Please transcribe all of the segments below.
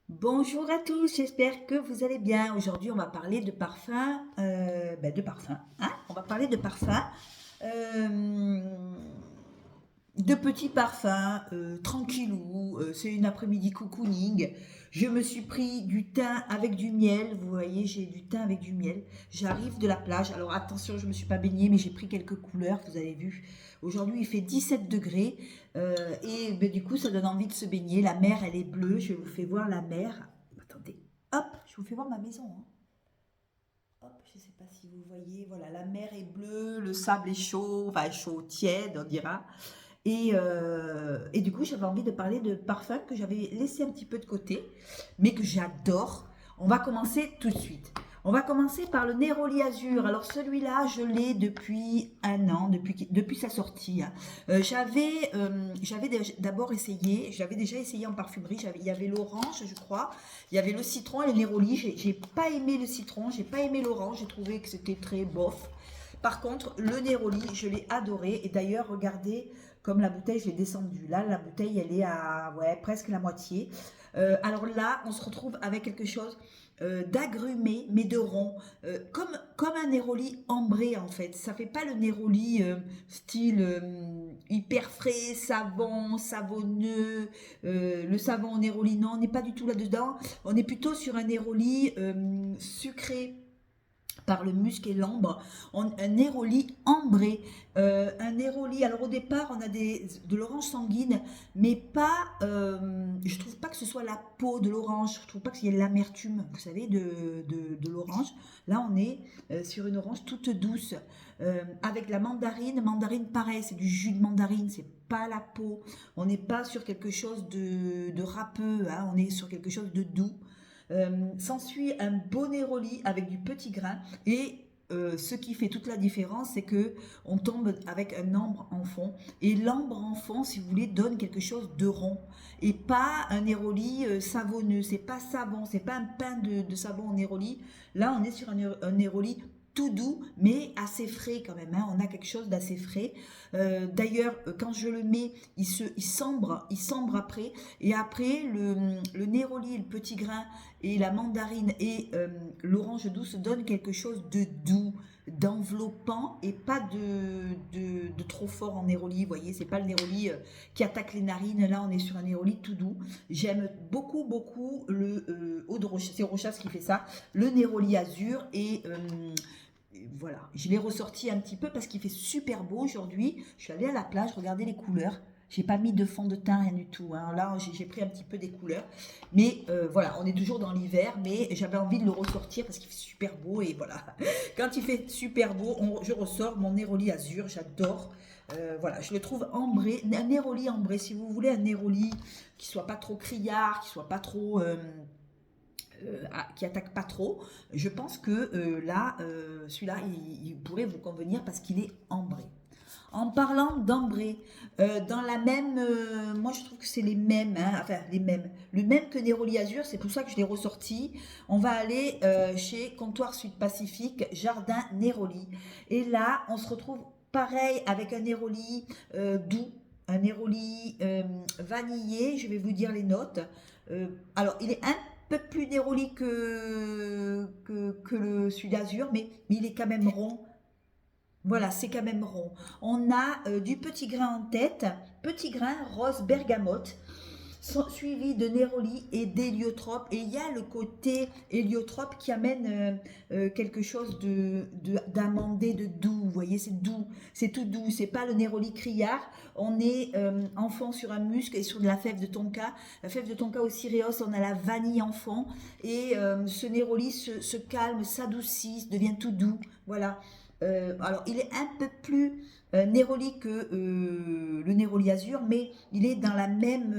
Bonjour à tous, j'espère que vous allez bien. Aujourd'hui, on va parler de parfum, de parfum, hein. On va parler de parfum, euh, de petits parfums, tranquillou. C'est une après-midi cocooning. Je me suis pris du thym avec du miel. Vous voyez, j'ai du thym avec du miel. J'arrive de la plage. Alors attention, je ne me suis pas baignée, mais j'ai pris quelques couleurs. Vous avez vu. Aujourd'hui, il fait 17 degrés. Du coup, ça donne envie de se baigner. La mer, elle est bleue. Je vous fais voir la mer. Attendez. Hop, je vous fais voir ma maison, hein. Hop, je ne sais pas si vous voyez. Voilà, la mer est bleue, le sable est chaud, enfin chaud, tiède, on dira. Et du coup, j'avais envie de parler de parfums que j'avais laissé un petit peu de côté, mais que j'adore. On va commencer tout de suite. On va commencer par le Neroli Azur. Alors celui-là, je l'ai depuis un an, depuis sa sortie, hein. J'avais d'abord essayé, j'avais déjà essayé en parfumerie. Il y avait l'orange, je crois. Il y avait le citron et le Neroli. J'ai pas aimé le citron, j'ai pas aimé l'orange. J'ai trouvé que c'était très bof. Par contre, le Neroli, je l'ai adoré. Et d'ailleurs, regardez comme la bouteille, je l'ai descendue. Là, la bouteille, elle est à presque la moitié. Alors là, on se retrouve avec quelque chose d'agrumé, mais de rond, comme un Neroli ambré en fait. Ça fait pas le Neroli style hyper frais, savon, savonneux, le savon au Neroli. Non, on n'est pas du tout là-dedans. On est plutôt sur un Neroli sucré par le musc et l'ambre, un néroli ambré, un néroli. Alors au départ, on a de l'orange sanguine, mais pas. Je trouve pas que ce soit la peau de l'orange. Je trouve pas qu'il y ait l'amertume, vous savez, de l'orange. Là, on est sur une orange toute douce, avec la mandarine. Mandarine, pareil, c'est du jus de mandarine, c'est pas la peau. On n'est pas sur quelque chose de râpeux, hein, on est sur quelque chose de doux. S'ensuit un beau néroli avec du petit grain et ce qui fait toute la différence, c'est que on tombe avec un ambre en fond. Et l'ambre en fond, si vous voulez, donne quelque chose de rond. Et pas un néroli savonneux. C'est pas savon, c'est pas un pain de savon en néroli. Là, on est sur un néroli tout doux, mais assez frais quand même, hein. On a quelque chose d'assez frais. D'ailleurs, quand je le mets, il sombre après. Et après, le néroli, le petit grain et la mandarine et l'orange douce donnent quelque chose de doux, d'enveloppant et pas de trop fort en néroli. Vous voyez, c'est pas le néroli qui attaque les narines. Là, on est sur un néroli tout doux. J'aime beaucoup, beaucoup le eau de Rochas. C'est Rochas qui fait ça. Le néroli azur et voilà, je l'ai ressorti un petit peu parce qu'il fait super beau aujourd'hui. Je suis allée à la plage, regardez les couleurs. J'ai pas mis de fond de teint, rien du tout, hein. Là, j'ai pris un petit peu des couleurs. Mais voilà, on est toujours dans l'hiver, mais j'avais envie de le ressortir parce qu'il fait super beau. Et voilà, quand il fait super beau, je ressors mon Neroli Azur, j'adore. Voilà, je le trouve ambré, un Neroli ambré. Si vous voulez un Neroli qui soit pas trop criard, qui soit pas trop... qui attaque pas trop, je pense que là, celui-là, il pourrait vous convenir parce qu'il est ambré. En parlant d'ambré, dans la même, moi je trouve que c'est les mêmes, hein, enfin les mêmes, le même que Neroli Azur, c'est pour ça que je l'ai ressorti. On va aller chez Comptoir Sud Pacifique, Jardin Neroli. Et là, on se retrouve pareil avec un Neroli doux, un Neroli vanillé, je vais vous dire les notes. Alors, il est un peu plus néroli que le Sud Azur, mais il est quand même rond. Voilà, c'est quand même rond. On a du petit grain en tête, petit grain rose bergamote, suivi de néroli et d'héliotrope. Et il y a le côté héliotrope qui amène quelque chose d'amandé, de doux. Vous voyez, c'est doux, c'est tout doux. C'est pas le néroli criard. On est en fond sur un musc et sur de la fève de tonka. La fève de tonka au cireos, on a la vanille en fond. Et ce néroli se calme, s'adoucit, devient tout doux. Voilà. Alors, il est un peu plus néroli que le Néroli Azur, mais il est dans la même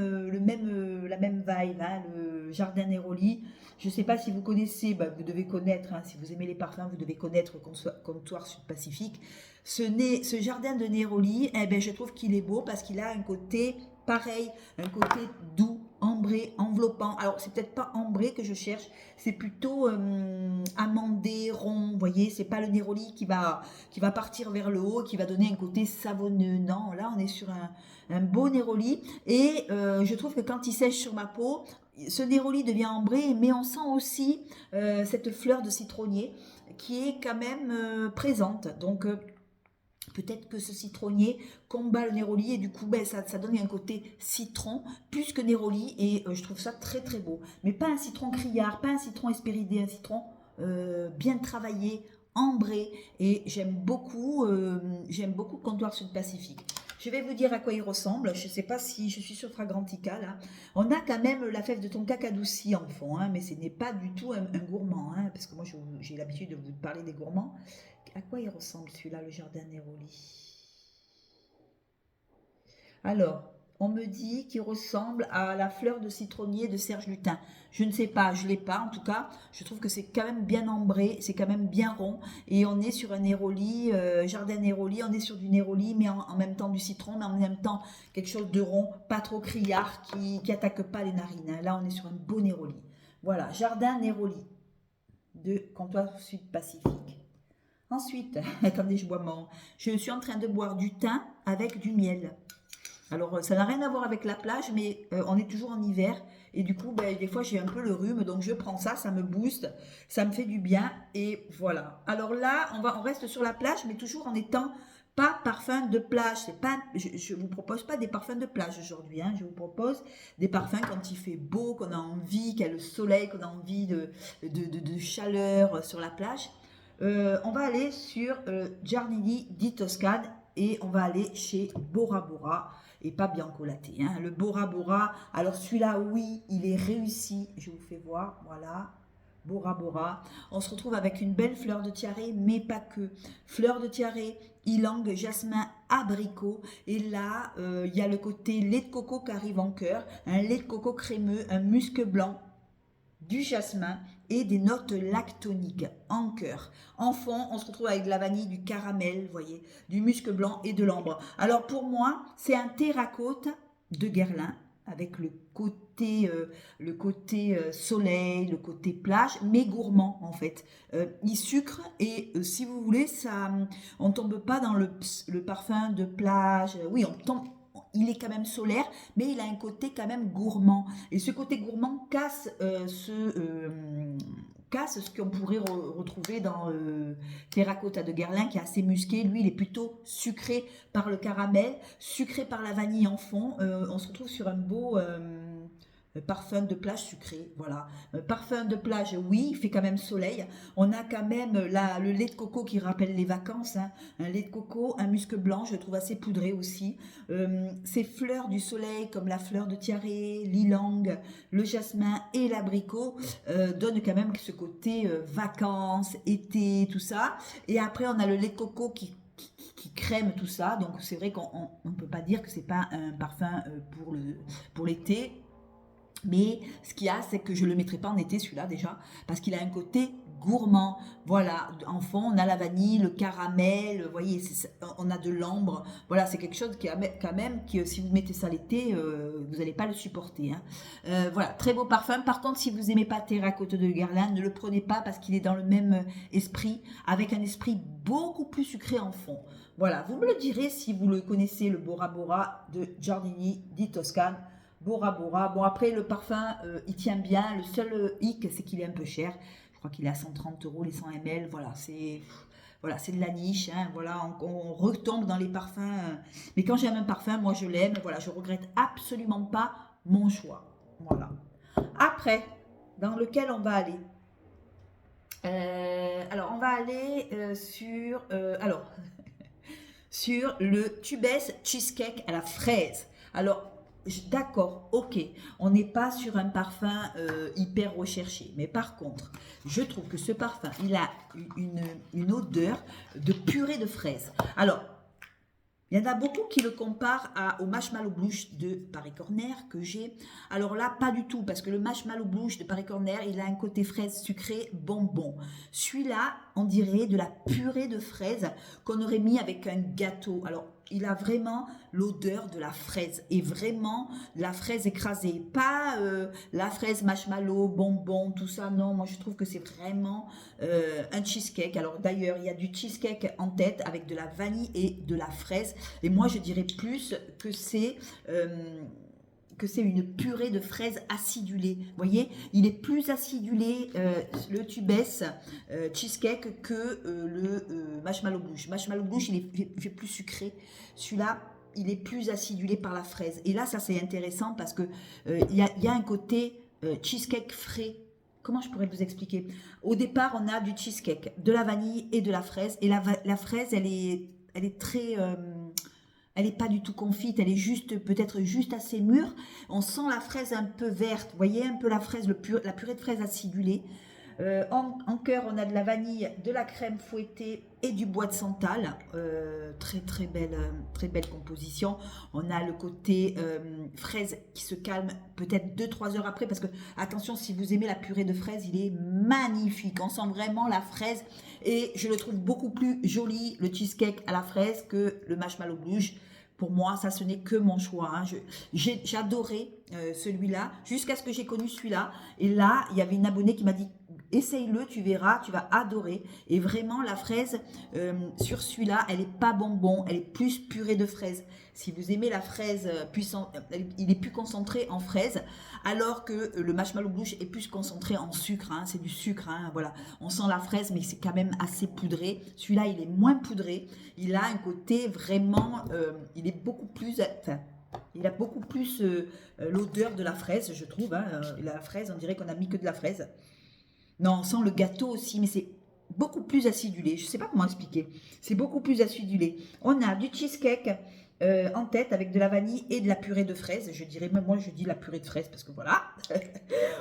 vibe, hein, le jardin Néroli. Je ne sais pas si vous connaissez, bah, vous devez connaître, hein, si vous aimez les parfums, vous devez connaître Comptoir Sud-Pacifique. Ce jardin de Néroli, eh ben, je trouve qu'il est beau parce qu'il a un côté pareil, un côté doux, ambré, enveloppant. Alors, c'est peut-être pas ambré que je cherche, c'est plutôt amandé, rond. Vous voyez, c'est pas le Néroli qui va partir vers le haut, qui va donner un côté savonneux. Non, là, on est sur un beau Néroli. Et je trouve que quand il sèche sur ma peau, ce néroli devient ambré, mais on sent aussi cette fleur de citronnier qui est quand même présente. Donc peut-être que ce citronnier combat le néroli et du coup ben, ça donne un côté citron plus que néroli et je trouve ça très très beau. Mais pas un citron criard, pas un citron espéridé, un citron bien travaillé, ambré et j'aime beaucoup Comptoir Sud Pacifique. Je vais vous dire à quoi il ressemble. Je ne sais pas si je suis sur Fragrantica là. On a quand même la fève de tonka adoucie en fond, hein, mais ce n'est pas du tout un gourmand, hein, parce que moi j'ai l'habitude de vous parler des gourmands. À quoi il ressemble celui-là, le jardin Néroli? Alors, on me dit qu'il ressemble à la fleur de citronnier de Serge Luthin. Je ne sais pas, je ne l'ai pas en tout cas. Je trouve que c'est quand même bien ambré, c'est quand même bien rond. Et on est sur un Néroli, jardin Néroli, on est sur du Néroli, mais en même temps du citron, mais en même temps quelque chose de rond, pas trop criard, qui attaque pas les narines, hein. Là, on est sur un beau Néroli. Voilà, jardin Néroli de Comptoir Sud Pacifique. Ensuite, comme des joiements, je suis en train de boire du thym avec du miel. Alors, ça n'a rien à voir avec la plage, mais on est toujours en hiver. Et du coup, ben, des fois, j'ai un peu le rhume. Donc, je prends ça, ça me booste, ça me fait du bien. Et voilà. Alors là, on reste sur la plage, mais toujours en étant pas parfum de plage. C'est pas, je ne vous propose pas des parfums de plage aujourd'hui, hein. Je vous propose des parfums quand il fait beau, qu'on a envie, qu'il y a le soleil, qu'on a envie de chaleur sur la plage. On va aller sur Giardini di Toscane et on va aller chez Bora Bora et pas Bianco Latte, hein. Le Bora Bora, alors celui-là, oui, il est réussi. Je vous fais voir, voilà. Bora Bora. On se retrouve avec une belle fleur de tiare, mais pas que. Fleur de tiare, ylang, jasmin, abricot. Et là, il y a le côté lait de coco qui arrive en cœur, un lait de coco crémeux, un musc blanc, du jasmin et des notes lactoniques en cœur. En fond, on se retrouve avec de la vanille, du caramel, vous voyez, du musc blanc et de l'ambre. Alors pour moi, c'est un terracotte de Guerlain avec le côté soleil, le côté plage, mais gourmand en fait. Il sucre et si vous voulez, ça, on tombe pas dans le parfum de plage. Oui, on tombe. Il est quand même solaire, mais il a un côté quand même gourmand. Et ce côté gourmand casse ce qu'on pourrait retrouver dans Terracotta de Guerlain, qui est assez musqué. Lui, il est plutôt sucré par le caramel, sucré par la vanille en fond. On se retrouve sur un beau parfum de plage sucré, voilà. Parfum de plage, oui, il fait quand même soleil. On a quand même le lait de coco qui rappelle les vacances, hein. Un lait de coco, un musc blanc, je le trouve assez poudré aussi. Ces fleurs du soleil comme la fleur de tiare, l'ylang, le jasmin et l'abricot donnent quand même ce côté vacances, été, tout ça. Et après, on a le lait de coco qui crème tout ça. Donc c'est vrai qu'on ne peut pas dire que c'est pas un parfum pour l'été. Mais ce qu'il y a, c'est que je ne le mettrai pas en été celui-là déjà, parce qu'il a un côté gourmand. Voilà, en fond, on a la vanille, le caramel, vous voyez, on a de l'ambre. Voilà, c'est quelque chose qui a quand même, que si vous mettez ça l'été, vous n'allez pas le supporter, hein. Voilà, très beau parfum. Par contre, si vous n'aimez pas Terracotta de Guerlain, ne le prenez pas parce qu'il est dans le même esprit, avec un esprit beaucoup plus sucré en fond. Voilà, vous me le direz si vous le connaissez, le Bora Bora de Giardini di Toscane. Bora Bora. Bon, après, le parfum, il tient bien. Le seul hic, c'est qu'il est un peu cher. Je crois qu'il est à 130 € les 100 ml. Voilà, c'est de la niche, hein. Voilà, on retombe dans les parfums. Mais quand j'aime un parfum, moi, je l'aime. Voilà, je regrette absolument pas mon choix. Voilà. Après, dans lequel on va aller alors, on va aller sur le Tubes Cheesecake à la fraise. Alors, d'accord, ok, on n'est pas sur un parfum hyper recherché, mais par contre, je trouve que ce parfum, il a une odeur de purée de fraises. Alors, il y en a beaucoup qui le comparent au Marshmallow Blush de Paris Corner que j'ai. Alors là, pas du tout, parce que le Marshmallow Blush de Paris Corner, il a un côté fraise sucrée bonbon. Celui-là, on dirait de la purée de fraises qu'on aurait mis avec un gâteau. Alors, il a vraiment l'odeur de la fraise et vraiment la fraise écrasée. Pas la fraise marshmallow, bonbon, tout ça. Non, moi je trouve que c'est vraiment un cheesecake. Alors d'ailleurs, il y a du cheesecake en tête avec de la vanille et de la fraise. Et moi je dirais plus que c'est que c'est une purée de fraises acidulées. Vous voyez, il est plus acidulé, le Tubes cheesecake, que le marshmallow blush. Marshmallow blush, il est plus sucré. Celui-là, il est plus acidulé par la fraise. Et là, ça c'est intéressant parce que y a un côté cheesecake frais. Comment je pourrais vous expliquer? Au départ, on a du cheesecake, de la vanille et de la fraise. Et la fraise, elle est très... elle n'est pas du tout confite, elle est juste, peut-être juste assez mûre. On sent la fraise un peu verte, vous voyez un peu la fraise, la purée de fraise acidulée. En cœur, on a de la vanille, de la crème fouettée et du bois de santal. Très belle composition. On a le côté fraise qui se calme peut-être 2-3 heures après, parce que attention, si vous aimez la purée de fraise, il est magnifique. On sent vraiment la fraise et je le trouve beaucoup plus joli, le cheesecake à la fraise, que le marshmallow blush. Pour moi, ça, ce n'est que mon choix. Hein. J'adorais celui-là jusqu'à ce que j'ai connu celui-là. Et là, il y avait une abonnée qui m'a dit « Essaye-le, tu verras, tu vas adorer. » Et vraiment, la fraise, sur celui-là, elle n'est pas bonbon, elle est plus purée de fraise. Si vous aimez la fraise puissante, il est plus concentré en fraise, alors que le marshmallow blush est plus concentré en sucre. Hein. C'est du sucre, hein, voilà. On sent la fraise, mais c'est quand même assez poudré. Celui-là, il est moins poudré. Il a un côté vraiment... il est beaucoup plus... Enfin, il a beaucoup plus l'odeur de la fraise, je trouve. Hein. La fraise, on dirait qu'on a mis que de la fraise. Non, on sent le gâteau aussi, mais c'est beaucoup plus acidulé. Je ne sais pas comment expliquer. C'est beaucoup plus acidulé. On a du cheesecake en tête avec de la vanille et de la purée de fraises. Je dirais, même moi, je dis la purée de fraises parce que voilà.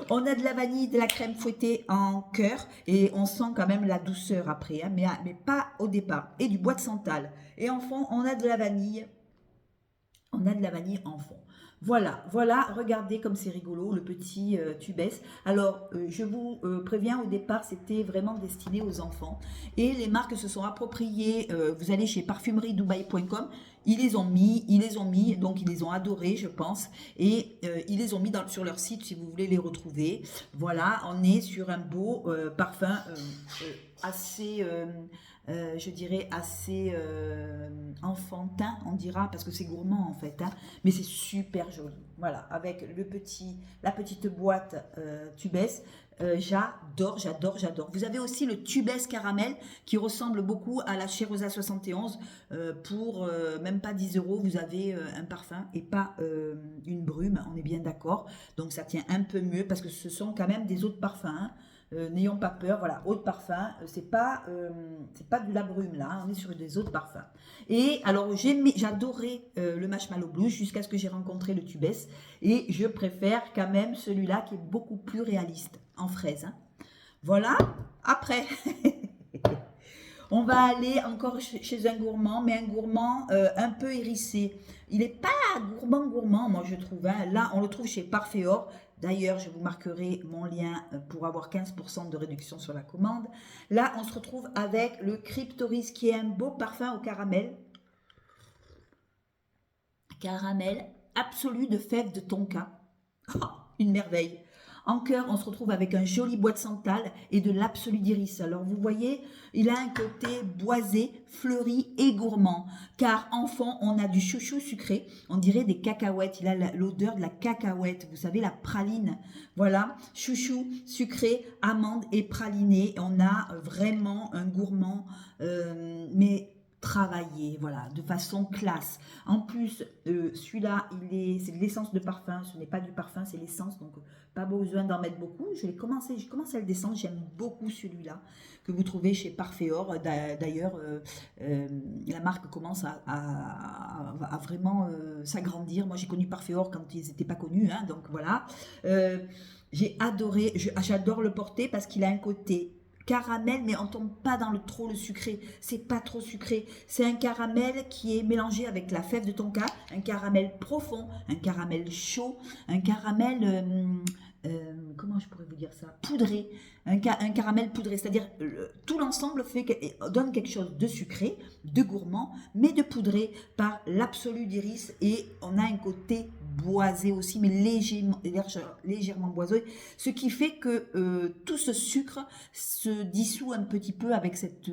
On a de la vanille, de la crème fouettée en cœur et on sent quand même la douceur après, hein, mais pas au départ. Et du bois de santal. Et en fond, on a de la vanille. On a de la vanille en fond. Voilà, regardez comme c'est rigolo, le petit Tubes. Alors, je vous préviens, au départ, c'était vraiment destiné aux enfants. Et les marques se sont appropriées, vous allez chez parfumeriedubaï.com, ils les ont mis, donc ils les ont adorés, je pense. Et ils les ont mis sur leur site, si vous voulez les retrouver. Voilà, on est sur un beau parfum assez... je dirais assez enfantin, on dira, parce que c'est gourmand en fait, hein, mais c'est super joli. Voilà, avec la petite boîte Tubes, j'adore. Vous avez aussi le Tubes caramel qui ressemble beaucoup à la Cheirosa 71. Pour même pas 10 €, vous avez un parfum et pas une brume, on est bien d'accord. Donc ça tient un peu mieux parce que ce sont quand même des autres parfums. Hein. N'ayons pas peur, voilà, eau de parfum, c'est pas de la brume là, hein, on est sur des eaux de parfum. Et alors j'adorais le marshmallow blush jusqu'à ce que j'ai rencontré le Tubes et je préfère quand même celui-là qui est beaucoup plus réaliste en fraise. Hein. Voilà, après, on va aller encore chez un gourmand, mais un gourmand un peu hérissé. Il n'est pas gourmand, moi je trouve. Hein. Là, on le trouve chez Parfait-Or. D'ailleurs, je vous marquerai mon lien pour avoir 15% de réduction sur la commande. Là, on se retrouve avec le Cryptoris, qui est un beau parfum au caramel. Caramel absolu de fèves de tonka. Oh, une merveille. En cœur, on se retrouve avec un joli bois de santal et de l'absolu d'iris. Alors, vous voyez, il a un côté boisé, fleuri et gourmand. Car en fond, on a du chouchou sucré. On dirait des cacahuètes. Il a l'odeur de la cacahuète. Vous savez, la praline. Voilà, chouchou sucré, amande et praliné. On a vraiment un gourmand, mais travaillé, voilà, de façon classe. En plus, celui-là, c'est de l'essence de parfum, ce n'est pas du parfum, c'est l'essence, donc pas besoin d'en mettre beaucoup. J'ai commencé à le descendre, j'aime beaucoup celui-là, que vous trouvez chez Parfait-Or. D'ailleurs, la marque commence à vraiment s'agrandir. Moi, j'ai connu Parfait-Or quand ils n'étaient pas connus, hein, donc voilà. J'ai adoré, j'adore le porter parce qu'il a un côté caramel, mais on tombe pas dans trop le sucré, c'est pas trop sucré, c'est un caramel qui est mélangé avec la fève de tonka, un caramel profond, un caramel chaud, un caramel comment je pourrais vous dire ça, poudré, un caramel poudré, c'est-à-dire tout l'ensemble donne quelque chose de sucré, de gourmand, mais de poudré par l'absolu d'iris, et on a un côté boisé aussi, mais légèrement boisé, ce qui fait que tout ce sucre se dissout un petit peu avec cette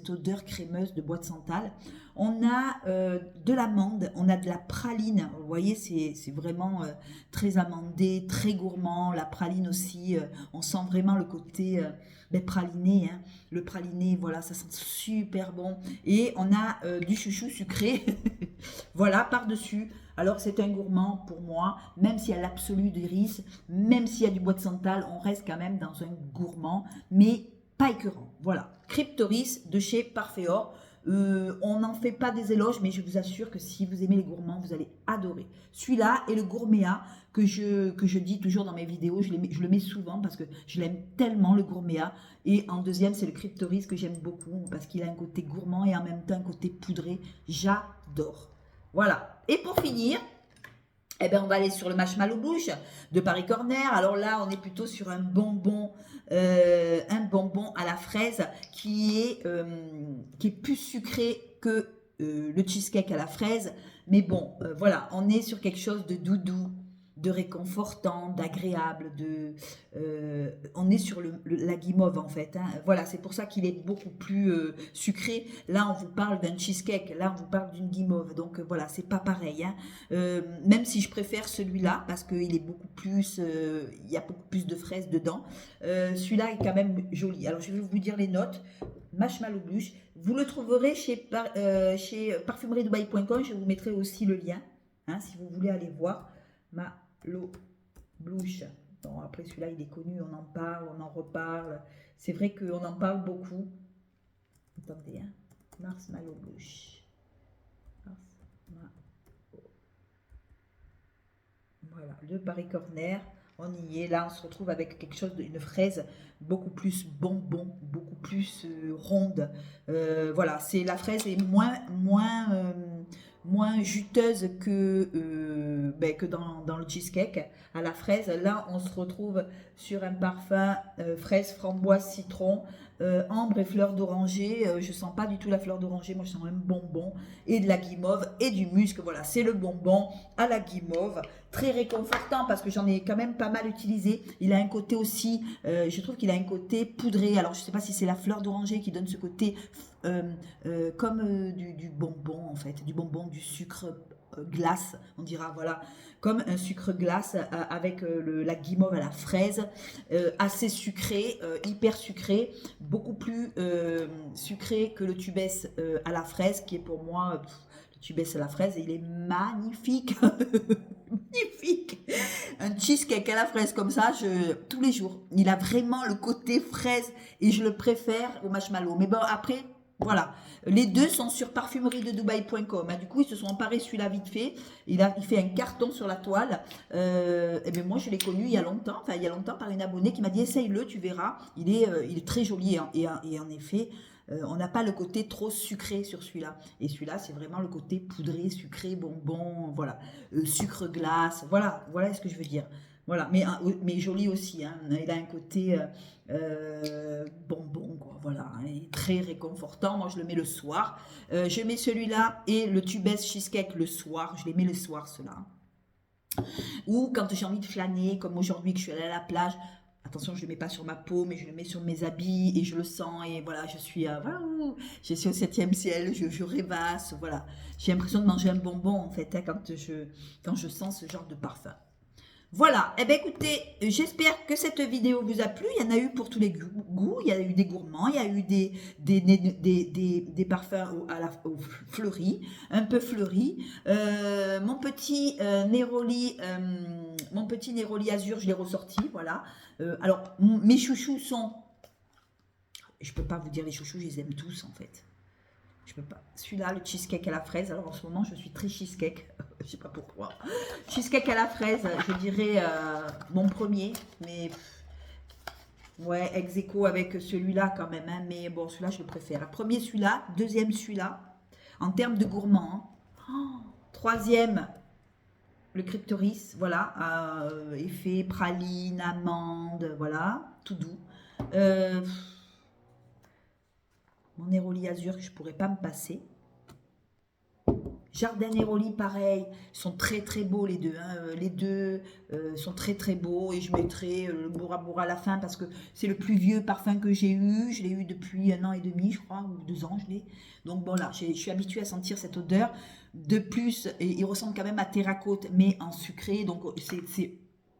odeur crémeuse de bois de santal. On a de l'amande, on a de la praline. Vous voyez, c'est vraiment très amandé, très gourmand. La praline aussi, on sent vraiment le côté praliné. Hein. Le praliné, voilà, ça sent super bon. Et on a du chouchou sucré, voilà, par-dessus. Alors c'est un gourmand pour moi, même s'il y a l'absolu d'iris, même s'il y a du bois de santal, on reste quand même dans un gourmand, mais pas écœurant. Voilà, Cryptoris de chez Parfait-Or. On n'en fait pas des éloges, mais je vous assure que si vous aimez les gourmands, vous allez adorer. Celui-là est le Gourméa que je dis toujours dans mes vidéos. Je le mets souvent parce que je l'aime tellement, le Gourméa. Et en deuxième, c'est le Cryptoris que j'aime beaucoup parce qu'il a un côté gourmand et en même temps un côté poudré. J'adore. Voilà. Et pour finir, eh ben, on va aller sur le marshmallow bouche de Paris Corner. Alors là, on est plutôt sur un bonbon à la fraise qui est plus sucré que le cheesecake à la fraise. Mais bon, voilà, on est sur quelque chose de doudou, de réconfortant, d'agréable, on est sur la guimauve en fait. Hein. Voilà, c'est pour ça qu'il est beaucoup plus sucré. Là, on vous parle d'un cheesecake, là, on vous parle d'une guimauve. Donc voilà, c'est pas pareil. Hein. Même si je préfère celui-là parce qu'il est beaucoup plus, il y a beaucoup plus de fraises dedans. Celui-là est quand même joli. Alors, je vais vous dire les notes. Marshmallow Blush. Vous le trouverez chez parfumeriedubaï.com. Je vous mettrai aussi le lien, hein, si vous voulez aller voir. Marshmallow Blush. Bon, après celui-là, il est connu, on en parle, on en reparle. C'est vrai qu'on en parle beaucoup. Attendez, hein. Marshmallow Blush. Voilà, le Paris Corner. On y est, là on se retrouve avec quelque chose d'une fraise beaucoup plus bonbon, beaucoup plus ronde. Voilà, c'est la fraise est moins juteuse que dans le cheesecake à la fraise. Là, on se retrouve sur un parfum fraise, framboise, citron, ambre et fleur d'oranger. Je sens pas du tout la fleur d'oranger, moi je sens un bonbon et de la guimauve et du musc. Voilà, c'est le bonbon à la guimauve. Très réconfortant parce que j'en ai quand même pas mal utilisé. Il a un côté aussi, je trouve qu'il a un côté poudré. Alors je sais pas si c'est la fleur d'oranger qui donne ce côté comme du bonbon en fait, du bonbon, du sucre glace, on dira, voilà, comme un sucre glace avec la guimauve à la fraise, assez sucré, hyper sucré, beaucoup plus sucré que le tubès à la fraise, qui est pour moi, le tubès à la fraise, il est magnifique, magnifique, un cheesecake à la fraise comme ça, tous les jours, il a vraiment le côté fraise, et je le préfère au marshmallow, mais bon, après, voilà, les deux sont sur parfumeriededubaï.com. Hein. Du coup, ils se sont emparés celui-là vite fait. Il fait un carton sur la toile. Et bien moi, je l'ai connu il y a longtemps, par une abonnée qui m'a dit essaye-le, tu verras. Il est très joli et en effet, on n'a pas le côté trop sucré sur celui-là. Et celui-là, c'est vraiment le côté poudré, sucré, bonbon, voilà, sucre glace. Voilà ce que je veux dire. Voilà, mais joli aussi. Hein. Il a un côté bonbon, quoi. Voilà, il est très réconfortant. Moi, je le mets le soir. Je mets celui-là et le tubès cheesecake le soir. Je les mets le soir, ceux-là. Ou quand j'ai envie de flâner, comme aujourd'hui que je suis allée à la plage. Attention, je ne le mets pas sur ma peau, mais je le mets sur mes habits et je le sens. Et voilà, je suis au 7e ciel, je rêvasse. Voilà, j'ai l'impression de manger un bonbon en fait, hein, quand je sens ce genre de parfum. Voilà, eh bien écoutez, j'espère que cette vidéo vous a plu. Il y en a eu pour tous les goûts, il y a eu des gourmands, il y a eu des parfums fleuris, un peu fleuris. Mon petit Neroli Azur, je l'ai ressorti, voilà. Alors, mes chouchous sont... Je ne peux pas vous dire les chouchous, je les aime tous en fait. Je peux pas. Celui-là, le cheesecake à la fraise. Alors en ce moment, je suis très cheesecake. Je sais pas pourquoi. Cheesecake à la fraise, je dirais mon premier. Mais ouais, ex aequo avec celui-là quand même. Hein, mais bon, celui-là, je le préfère. Premier, celui-là. Deuxième, celui-là. En termes de gourmand. Hein. Oh, troisième, le Cryptoris. Voilà. Effet praline, amande. Voilà. Tout doux. Mon Neroli Azur que je pourrais pas me passer. Jardin Neroli, pareil, sont très très beaux les deux. Hein. Les deux sont très très beaux et je mettrai le Bora Bora à la fin parce que c'est le plus vieux parfum que j'ai eu. Je l'ai eu depuis 1 an et demi, je crois, ou 2 ans, je l'ai. Donc bon là, je suis habituée à sentir cette odeur. De plus, il ressemble quand même à terracotte, mais en sucré. Donc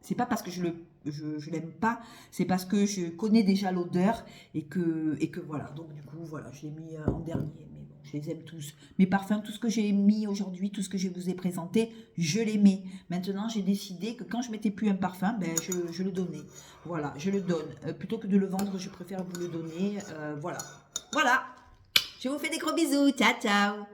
c'est pas parce que je l'aime pas, c'est parce que je connais déjà l'odeur et que voilà. Donc du coup, voilà, je l'ai mis en dernier. Mais bon, je les aime tous. Mes parfums, tout ce que j'ai mis aujourd'hui, tout ce que je vous ai présenté, je les mets. Maintenant, j'ai décidé que quand je mettais plus un parfum, ben, je le donnais. Voilà, je le donne. Plutôt que de le vendre, je préfère vous le donner. Voilà. Voilà. Je vous fais des gros bisous. Ciao, ciao.